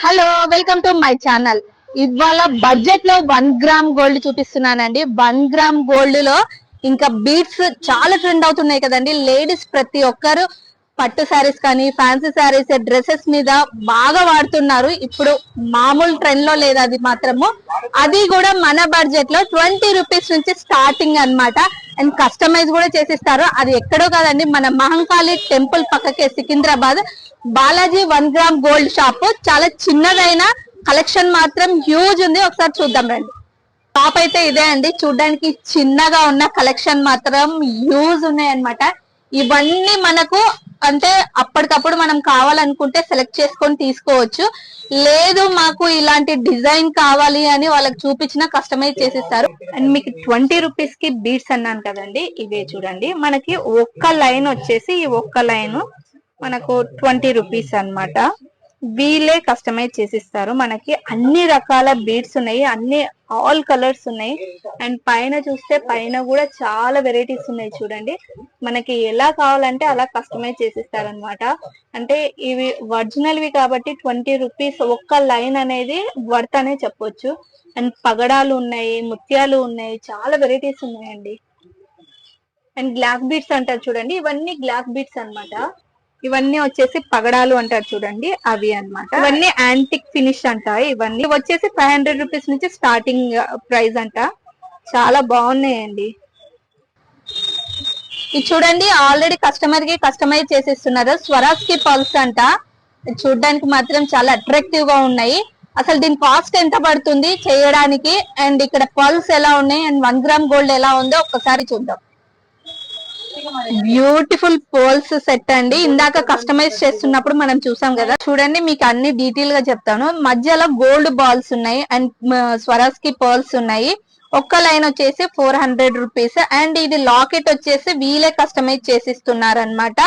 Hello, welcome to my channel. ఇవాళ budget లో 1 gram gold చూపిస్తున్నానండి. 1 గ్రామ్ గోల్డ్ లో ఇంకా బీట్స్ చాలా ట్రెండ్ అవుతున్నాయి కదండి. లేడీస్ ప్రతి ఒక్కరు పట్టు శారీస్ కానీ ఫ్యాన్సీ శారీస్ డ్రెస్సెస్ మీద బాగా వాడుతున్నారు. ఇప్పుడు మామూలు ట్రెండ్ లో లేదు అది మాత్రము. అది కూడా మన బడ్జెట్ లో 20 రూపీస్ నుంచి స్టార్టింగ్ అన్నమాట. అండ్ కస్టమైజ్ కూడా చేసిస్తారు. అది ఎక్కడో కాదండి, మన మహంకాళి టెంపుల్ పక్కకే Secunderabad Balaji 1 gram gold shop. చాలా చిన్నదైన కలెక్షన్ మాత్రం హ్యూజ్ ఉంది. ఒకసారి చూద్దాం రండి. షాప్ అయితే ఇదే అండి. చూడడానికి చిన్నగా ఉన్న కలెక్షన్ మాత్రం హ్యూజ్ ఉన్నాయి అన్నమాట. ఇవన్నీ మనకు అంటే అప్పటికప్పుడు మనం కావాలనుకుంటే సెలెక్ట్ చేసుకొని తీసుకోవచ్చు. లేదు మాకు ఇలాంటి డిజైన్ కావాలి అని వాళ్ళకి చూపించిన కస్టమైజ్ చేసిస్తారు. అండ్ మీకు 20 రూపీస్ కి బీట్స్ అన్నాను కదండి, ఇవే చూడండి. మనకి ఒక్క లైన్ వచ్చేసి ఈ ఒక్క లైన్ మనకు 20 రూపీస్ అన్నమాట. వీళ్ళే కస్టమైజ్ చేసిస్తారు. మనకి అన్ని రకాల బీడ్స్ ఉన్నాయి, అన్ని ఆల్ కలర్స్ ఉన్నాయి. అండ్ పైన చూస్తే పైన కూడా చాలా వెరైటీస్ ఉన్నాయి చూడండి. మనకి ఎలా కావాలంటే అలా కస్టమైజ్ చేసిస్తారు అనమాట. అంటే ఇవి ఒరిజినల్ వి కాబట్టి 20 రూపీస్ ఒక్క లైన్ అనేది వర్త్ అనే చెప్పొచ్చు. అండ్ పగడాలు ఉన్నాయి, ముత్యాలు ఉన్నాయి, చాలా వెరైటీస్ ఉన్నాయండి. అండ్ గ్లాస్ బీడ్స్ అంటారు చూడండి, ఇవన్నీ గ్లాస్ బీడ్స్ అన్నమాట. ఇవన్నీ వచ్చేసి పగడాలు అంటారు చూడండి, అవి అన్నమాట. ఇవన్నీ యాంటిక్ ఫినిష్ అంట. ఇవన్నీ వచ్చేసి 500 రూపీస్ నుంచి స్టార్టింగ్ ప్రైస్ అంట. చాలా బాగున్నాయండి. ఇది చూడండి, ఆల్రెడీ కస్టమర్ కి కస్టమైజ్ చేసేస్తున్నారు. స్వరాజ్ కి పల్స్ అంట. చూడడానికి మాత్రం చాలా అట్రాక్టివ్ గా ఉన్నాయి. అసలు దీని కాస్ట్ ఎంత పడుతుంది చేయడానికి, అండ్ ఇక్కడ పల్స్ ఎలా ఉన్నాయి, అండ్ 1 గ్రామ్ గోల్డ్ ఎలా ఉందో ఒక్కసారి చూద్దాం. బ్యూటిఫుల్ పోల్స్ సెట్ అండి. ఇందాక కస్టమైజ్ చేస్తున్నప్పుడు మనం చూసాం కదా. చూడండి, మీకు అన్ని డీటెయిల్ గా చెప్తాను. మధ్యలో గోల్డ్ బాల్స్ ఉన్నాయి అండ్ స్వరాజ్ కి పర్ల్స్ ఉన్నాయి. ఒక్క లైన్ వచ్చేసి 400 రూపీస్. అండ్ ఇది లాకెట్ వచ్చేసి వీలే కస్టమైజ్ చేసిస్తున్నారు అనమాట.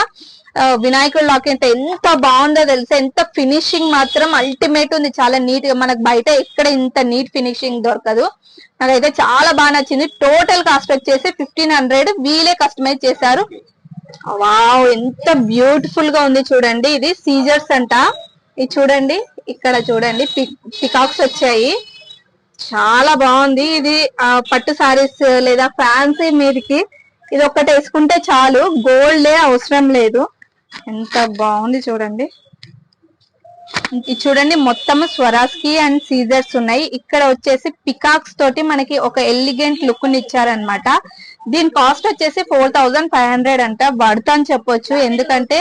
వినాయకుడు లాకెట్ ఎంత బాగుందో తెలుసా. ఎంత ఫినిషింగ్ మాత్రం అల్టిమేట్ ఉంది. చాలా నీట్ గా, మనకు బయట ఎక్కడ ఇంత నీట్ ఫినిషింగ్ దొరకదు. నాకైతే చాలా బాగా నచ్చింది. టోటల్ కాస్ట్ వచ్చేసి 1500 వీలే కస్టమైజ్ చేశారు. వావ్, ఎంత బ్యూటిఫుల్ గా ఉంది చూడండి. ఇది సీజర్స్ అంట. ఇది చూడండి, ఇక్కడ చూడండి పికాక్స్ వచ్చాయి. చాలా బాగుంది ఇది. పట్టు సారీస్ లేదా ఫ్యాన్సీ మీదకి ఇది ఒక్కటి వేసుకుంటే చాలు, గోల్డే అవసరం లేదు. ఎంత బాగుంది చూడండి. ఇది చూడండి, మొత్తం స్వరాజ్ కి అండ్ సీజర్స్ ఉన్నాయి. ఇక్కడ వచ్చేసి పికాక్స్ తోటి మనకి ఒక ఎలిగెంట్ లుక్ ని ఇచ్చారనమాట. దీని కాస్ట్ వచ్చేసి 4500 అంట. వర్త్ అని చెప్పొచ్చు, ఎందుకంటే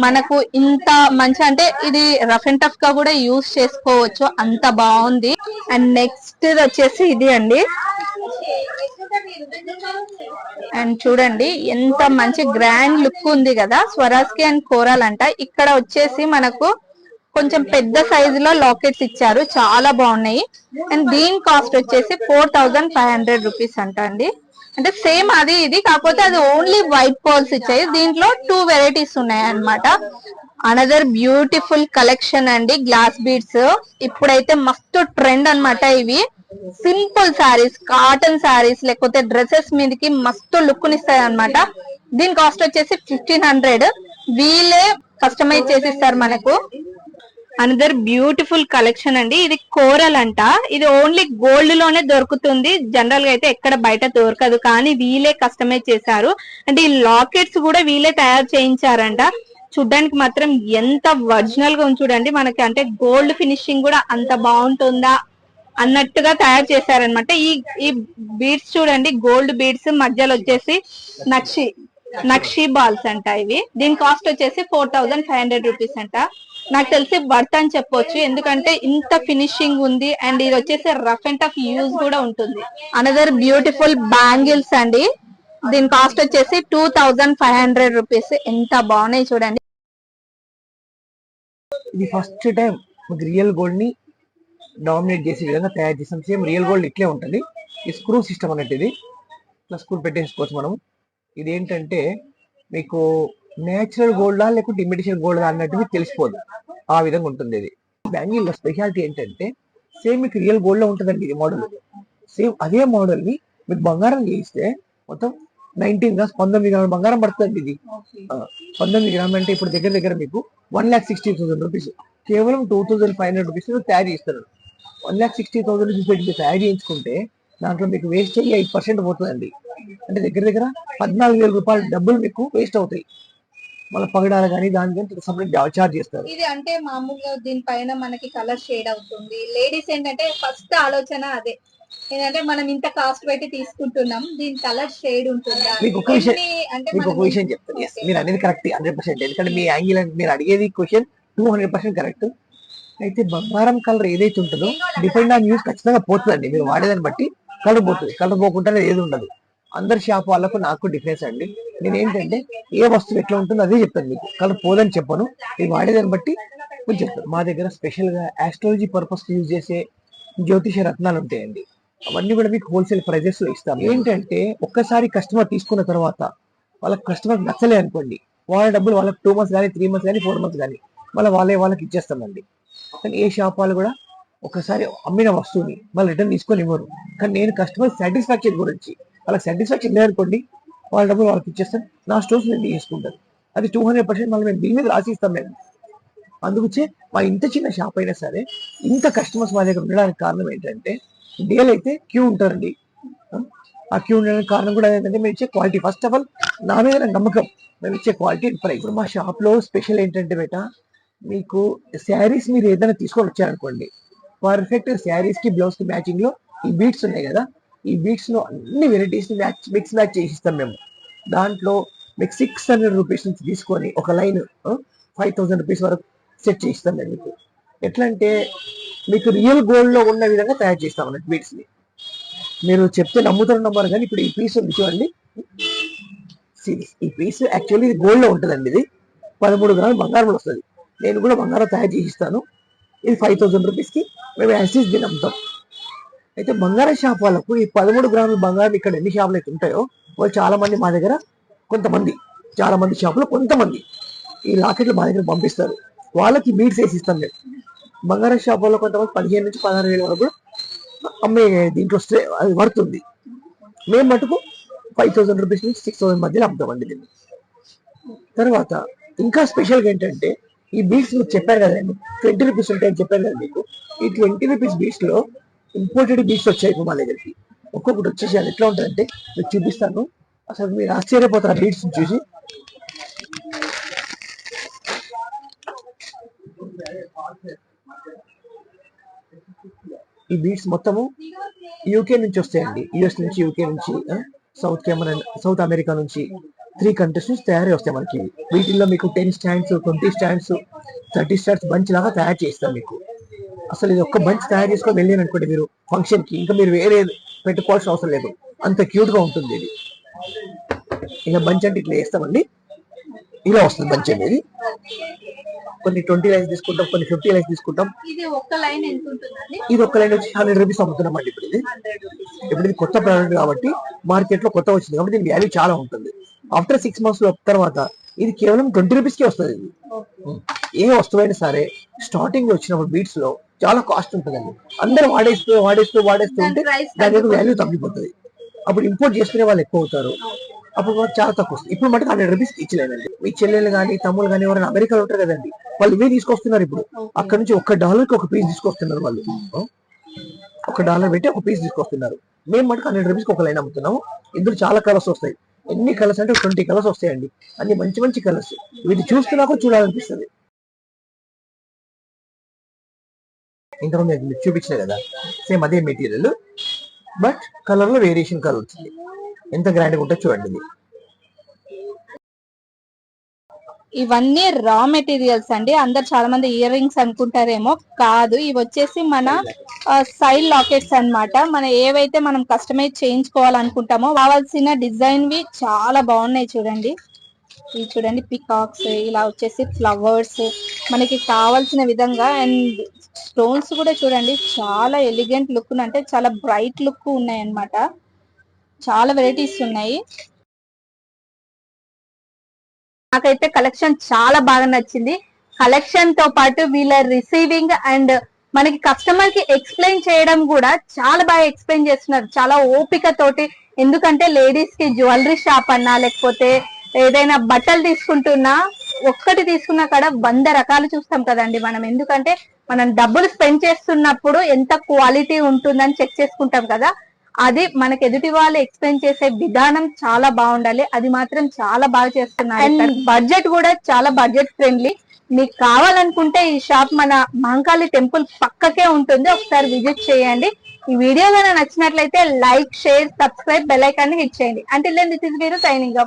మనకు ఇంత మంచి అంటే ఇది రఫ్ అండ్ టఫ్ గా కూడా యూజ్ చేసుకోవచ్చు, అంత బాగుంది. అండ్ నెక్స్ట్ వచ్చేసి ఇది అండి. అండ్ చూడండి ఎంత మంచి గ్రాండ్ లుక్ ఉంది కదా. స్వరాజ్ కి అండ్ కోరాల్ అంట. ఇక్కడ వచ్చేసి మనకు కొంచెం పెద్ద సైజు లో లాకెట్స్ ఇచ్చారు, చాలా బాగున్నాయి. అండ్ దీని కాస్ట్ వచ్చేసి 4500 రూపీస్ అంట అండి. అంటే సేమ్ అది ఇది, కాకపోతే అది ఓన్లీ వైట్ పర్ల్స్ ఇచ్చాయి. దీంట్లో 2 వెరైటీస్ ఉన్నాయి అన్నమాట. అనదర్ బ్యూటిఫుల్ కలెక్షన్ అండి, గ్లాస్ బీడ్స్. ఇప్పుడైతే మస్తు ట్రెండ్ అన్నమాట ఇవి. సింపుల్ శారీస్, కాటన్ శారీస్ లేకపోతే డ్రెస్సెస్ మీదకి మస్తు లుక్ నిస్తాయి అనమాట. దీని కాస్ట్ వచ్చేసి 1500. వీళ్ళే కస్టమైజ్ చేసిస్తారు మనకు. అనదర్ బ్యూటిఫుల్ కలెక్షన్ అండి. ఇది కోరల్ అంట. ఇది ఓన్లీ గోల్డ్ లోనే దొరుకుతుంది, జనరల్ గా అయితే ఎక్కడ బయట దొరకదు. కానీ వీళ్ళే కస్టమైజ్ చేశారు. అంటే ఈ లాకెట్స్ కూడా వీళ్ళే తయారు చేయించారంట. చూడ్డానికి మాత్రం ఎంత ఒరిజినల్ గా ఉంది చూడండి. మనకి అంటే గోల్డ్ ఫినిషింగ్ కూడా అంత బాగుంటుందా అన్నట్టుగా తయారు చేశారనమాట. ఈ బీడ్స్ చూడండి, గోల్డ్ బీడ్స్ మధ్యలో వచ్చేసి నక్షి నక్షి బాల్స్ అంట ఇవి. దీని కాస్ట్ వచ్చేసి 4500 రూపీస్ అంట. నాకు తెలిసి వర్త్ అని చెప్పొచ్చు, ఎందుకంటే ఇంత ఫినిషింగ్ ఉంది. అండ్ ఇది వచ్చేసి రఫ్ అండ్ టఫ్ యూజ్ కూడా ఉంటుంది. అనదర్ బ్యూటిఫుల్ బ్యాంగిల్స్ అండి. దీని కాస్ట్ వచ్చేసి 2500 రూపీస్. ఎంత బాగున్నాయి చూడండి. ఇది ఫస్ట్ టైం మీకు రియల్ గోల్డ్ ని డామినేట్ చేసే విధంగా తయారు చేసాం. సేమ్ రియల్ గోల్డ్ ఇట్లే ఉంటుంది. ఈ స్క్రూ సిస్టమ్ అన్నట్టు ఇది. ఇట్లా స్క్రూ పెట్టేసుకోవచ్చు మనం. ఇది ఏంటంటే మీకు నేచురల్ గోల్డా లేకుంటే ఇమిటేషన్ గోల్డా అన్నట్టు మీకు తెలిసిపోదు, ఆ విధంగా ఉంటుంది ఇది. బ్యాంగిల్ స్పెషాలిటీ ఏంటంటే సేమ్ మీకు రియల్ గోల్డ్ లో ఉంటుందండి ఇది మోడల్. సేమ్ అదే మోడల్ ని మీకు బంగారం చేయిస్తే మొత్తం 19 గ్రామ్స్ 19 గ్రాముల బంగారం పడుతుంది ఇది. 19 గ్రాములు అంటే ఇప్పుడు దగ్గర దగ్గర మీకు 1,60,000 రూపీస్. కేవలం 2500 రూపీస్ తయారు చేస్తారు. 1,60,000 రూపీస్ పెట్టి తయారు చేయించుకుంటే దాంట్లో మీకు వేస్ట్ అయ్యి 8% పోతుందండి. అంటే దగ్గర దగ్గర 14,000 రూపాయల డబ్బులు మీకు వేస్ట్ అవుతాయి. మళ్ళీ పగడాలు కానీ దాని కానీ సపరేట్ చార్జ్ చేస్తారు. ఇది అంటే మామూలుగా దీనిపైన మనకి కలర్ షేడ్ అవుతుంది. లేడీస్ ఏంటంటే ఫస్ట్ ఆలోచన అదే, ఏంటంటే మనం ఇంత కాస్ట్ పెట్టి తీసుకుంటున్నాం, దీని కలర్ షేడ్ ఉంటుందా. మీకు ఒక విషయం అంటే మీకు ఒక విషయం చెప్తాను. మీరు అనేది కరెక్ట్ 100%. ఎందుకంటే మీ యాంగిల్ మీరు అడిగేది క్వశ్చన్ 200% కరెక్ట్. అయితే బంగారం కలర్ ఏదైతే ఉంటుందో డిపెండ్ ఆన్ యూస్ ఖచ్చితంగా పోతుందండి. మీరు వాడేదాన్ని బట్టి కలర్ పోతుంది. కలర్ పోకుండా ఏది ఉండదు. అందరి షాప్ వాళ్ళకు నాకు డిఫరెన్స్ అండి. నేను ఏంటంటే ఏ వస్తువు ఎట్లా ఉంటుందో అదే చెప్తాను మీకు. కలర్ పోదని చెప్పను. మీరు వాడేదాన్ని బట్టి మీరు చెప్తాను. మా దగ్గర స్పెషల్ గా ఆస్ట్రాలజీ పర్పస్ యూజ్ చేసే జ్యోతిష రత్నాలు ఉంటాయండి. అవన్నీ కూడా మీకు హోల్సేల్ ప్రైజెస్ లో ఇస్తాం. ఏంటంటే ఒక్కసారి కస్టమర్ తీసుకున్న తర్వాత వాళ్ళకి కస్టమర్ నచ్చలే అనుకోండి, వాళ్ళ డబ్బులు వాళ్ళకి 2 months కానీ 3 months కానీ 4 months కానీ మళ్ళీ వాళ్ళకి ఇచ్చేస్తామండి. కానీ ఏ షాప్ వాళ్ళు కూడా ఒకసారి అమ్మిన వస్తువుని మళ్ళీ రిటర్న్ తీసుకొని ఇవ్వరు. కానీ నేను కస్టమర్ సాటిస్ఫాక్షన్ గురించి వాళ్ళకి సాటిస్ఫాక్షన్ లేదనుకోండి, వాళ్ళ డబ్బులు వాళ్ళకి ఇచ్చేస్తాను. నా స్టోర్స్ నేను తీసుకుంటాను. అది 200% మళ్ళీ మేము దీని మీద రాసిస్తాం మేము. అందుకొచ్చే మా ఇంత చిన్న షాప్ అయినా సరే ఇంత కస్టమర్స్ మా దగ్గర ఉండడానికి కారణం ఏంటంటే డేలు అయితే క్యూ ఉంటారండి. ఆ క్యూ ఉండడానికి కారణం కూడా ఏంటంటే మేము ఇచ్చే క్వాలిటీ. ఫస్ట్ ఆఫ్ ఆల్ నా మీద నమ్మకం, మేము ఇచ్చే క్వాలిటీ ప్రైస్. ఇప్పుడు మా షాప్ లో స్పెషల్ ఏంటంటే బేట, మీకు శారీస్ మీరు ఏదైనా తీసుకొని వచ్చారనుకోండి, పర్ఫెక్ట్ శారీస్ కి బ్లౌజ్ కి మ్యాచింగ్ లో ఈ బీట్స్ ఉన్నాయి కదా, ఈ బీట్స్ లో అన్ని వెరైటీస్ మిక్స్ మ్యాచ్ చేసి ఇస్తాం మేము. దాంట్లో మీకు 600 రూపీస్ నుంచి తీసుకొని ఒక లైన్ 5,000 రూపీస్ వరకు సెట్ చేయిస్తాం మేము మీకు. ఎట్లా అంటే మీకు రియల్ గోల్డ్ లో ఉన్న విధంగా తయారు చేస్తాం అన్నట్టు బీట్స్ ని. మీరు చెప్తే నమ్ముతారు నమ్మరు కానీ ఇప్పుడు ఈ పీస్ ఉంది చూడండి, ఈ పీస్ యాక్చువల్లీ ఇది గోల్డ్ లో ఉంటుందండి. ఇది 13 గ్రాములు బంగారం వస్తుంది. నేను కూడా బంగారం తయారు చేసి ఇస్తాను. ఇది 5,000 రూపీస్ కి మేము యాక్సెస్ దీన్ని అమ్ముతాం. అయితే బంగారం షాప్ వాళ్ళకు ఈ 13 గ్రాముల బంగారం ఇక్కడ ఎన్ని షాపులు అయితే ఉంటాయో వాళ్ళు చాలా మంది మా దగ్గర చాలా మంది షాపులు కొంతమంది ఈ లాకెట్లు మా దగ్గర పంపిస్తారు. వాళ్ళకి బీట్స్ వేసి ఇస్తాం మేము. బంగారం షాప్ వాళ్ళు కొంతమంది 15 నుంచి 16,000 వరకు అమ్మే దీంట్లో వస్తే అది పడుతుంది. మేము మటుకు 5,000 రూపీస్ నుంచి 6,000 మధ్యలో అమ్ముతామండి దీన్ని. తర్వాత ఇంకా స్పెషల్గా ఏంటంటే ఈ బీట్స్ మీకు చెప్పారు కదండి 20 రూపీస్ ఉంటాయని చెప్పారు కదా మీకు. ఈ 20 రూపీస్ బీట్స్ లో ఇంపోర్టెడ్ బీట్స్ వచ్చాయి ఇప్పుడు మా దగ్గరికి. ఒక్కొక్కటి వచ్చేసి అది ఎట్లా ఉంటుందంటే మీకు చూపిస్తాను. అసలు మీరు ఆశ్చర్యపోతారు ఆ బీట్స్ చూసి. ఈ బీట్స్ మొత్తము యూకే నుంచి వస్తాయండి. యుఎస్ నుంచి, యూకే నుంచి, సౌత్ అమెరికా నుంచి 3 కంట్రీస్ నుంచి తయారై వస్తాయి మనకి. వీటిల్లో మీకు 10 స్టాండ్స్, 20 స్టాండ్స్, 30 స్టాండ్స్ బంచ్ లాగా తయారు చేస్తాం మీకు. అసలు ఇది ఒక్క బంచ్ తయారు చేసుకొని వెళ్ళాను అనుకోండి మీరు ఫంక్షన్ కి, ఇంకా మీరు వేరే పెట్టుకోవాల్సిన అవసరం లేదు. అంత క్యూట్ గా ఉంటుంది ఇది. ఇలా బంచ్ అంటే ఇట్లా వేస్తామండి, ఇలా వస్తుంది బంచ్ అనేది. కొన్ని 20 లైన్స్ తీసుకుంటాం, కొన్ని 50 లైన్స్ తీసుకుంటాం. ఇది ఒక్క లైన్ ఎంత ఉంటుందండి? ఇది ఒక్క లైన్ వచ్చి 100 రూపీస్ అమ్ముతున్నాం అండి ఇప్పుడు ఇది. ఇప్పుడు ఇది కొత్త ప్రోడక్ట్ కాబట్టి మార్కెట్ లో కొత్త వచ్చింది కాబట్టి దీని వాల్యూ చాలా ఉంటుంది. ఆఫ్టర్ 6 months తర్వాత ఇది కేవలం 20 రూపీస్ కి వస్తుంది. ఏ వస్తువైనా సరే స్టార్టింగ్ లో వచ్చినప్పుడు బీట్స్ లో చాలా కాస్ట్ ఉంటుందండి. అందరూ వాడేస్తూ ఉంటే దాని యొక్క వాల్యూ తగ్గిపోతుంది. అప్పుడు ఇంపోర్ట్ చేసుకునే వాళ్ళు ఎక్కువ అవుతారు. అప్పుడు మనకు చాలా తక్కువ వస్తుంది. ఇప్పుడు మటుకు 100 రూపీస్ ఇచ్చలేదండి. మీ చెల్లెలు కానీ తమ్ముళ్ళు కానీ ఎవరైనా అమెరికాలో ఉంటారు కదండి, వాళ్ళు ఇవే తీసుకొస్తున్నారు. ఇప్పుడు అక్కడ నుంచి $1 కి ఒక పీస్ తీసుకొస్తున్నారు వాళ్ళు. $1 పెట్టి ఒక పీస్ తీసుకొస్తున్నారు. మేము మటుకు 100 రూపీస్ ఒక లైన్ అమ్ముతున్నాము. ఇందులో చాలా కలర్స్ వస్తాయి. ఎన్ని కలర్స్ అంటే 20 కలర్స్ వస్తాయండి. అన్ని మంచి మంచి కలర్స్. వీటి చూస్తున్నా కూడా చూడాలనిపిస్తుంది. ఇంతకుముందు మీకు చూపించిన కదా సేమ్ అదే మెటీరియల్, బట్ కలర్ లో వేరియేషన్ కలర్ వచ్చింది. ఎంత గ్రాండ్ గా ఉంటుందో చూడండి ఇది. ఇవన్నీ రా మెటీరియల్స్ అండి. అందరు చాలా మంది ఇయర్ రింగ్స్ అనుకుంటారేమో, కాదు. ఇవి వచ్చేసి మన సైడ్ లాకెట్స్ అన్నమాట. మన ఏవైతే మనం కస్టమైజ్ చేయించుకోవాలనుకుంటామో కావాల్సిన డిజైన్ వి చాలా బాగున్నాయి చూడండి. ఇవి చూడండి, పికాక్స్, ఇలా వచ్చేసి ఫ్లవర్స్ మనకి కావాల్సిన విధంగా. అండ్ స్టోన్స్ కూడా చూడండి, చాలా ఎలిగెంట్ లుక్, అంటే చాలా బ్రైట్ లుక్ ఉన్నాయి అన్నమాట. చాలా వెరైటీస్ ఉన్నాయి. నాకైతే కలెక్షన్ చాలా బాగా నచ్చింది. కలెక్షన్ తో పాటు వీళ్ళ రిసీవింగ్ అండ్ మనకి కస్టమర్ కి ఎక్స్ప్లెయిన్ చేయడం కూడా చాలా బాగా ఎక్స్ప్లెయిన్ చేస్తున్నారు, చాలా ఓపిక తోటి. ఎందుకంటే లేడీస్ కి జ్యువెలరీ షాప్ అన్నా లేకపోతే ఏదైనా బట్టలు తీసుకుంటున్నా ఒక్కటి తీసుకున్న కాడ 100 రకాలు చూస్తాం కదండి మనం. ఎందుకంటే మనం డబ్బులు స్పెండ్ చేస్తున్నప్పుడు ఎంత క్వాలిటీ ఉంటుందని చెక్ చేసుకుంటాం కదా. అది మనకి ఎదుటి వాళ్ళు ఎక్స్ప్లెయిన్ చేసే విధానం చాలా బాగుండాలి. అది మాత్రం చాలా బాగా చేస్తున్నారు. అండ్ బడ్జెట్ కూడా చాలా బడ్జెట్ ఫ్రెండ్లీ. మీకు కావాలనుకుంటే ఈ షాప్ మన మహంకాళి టెంపుల్ పక్కకే ఉంటుంది, ఒకసారి విజిట్ చేయండి. ఈ వీడియో కనుక నచ్చినట్లయితే like, share, subscribe, bell icon ని హిట్ చేయండి. అంటే దిస్ ఇస్ వీరు సైనింగ్ అప్.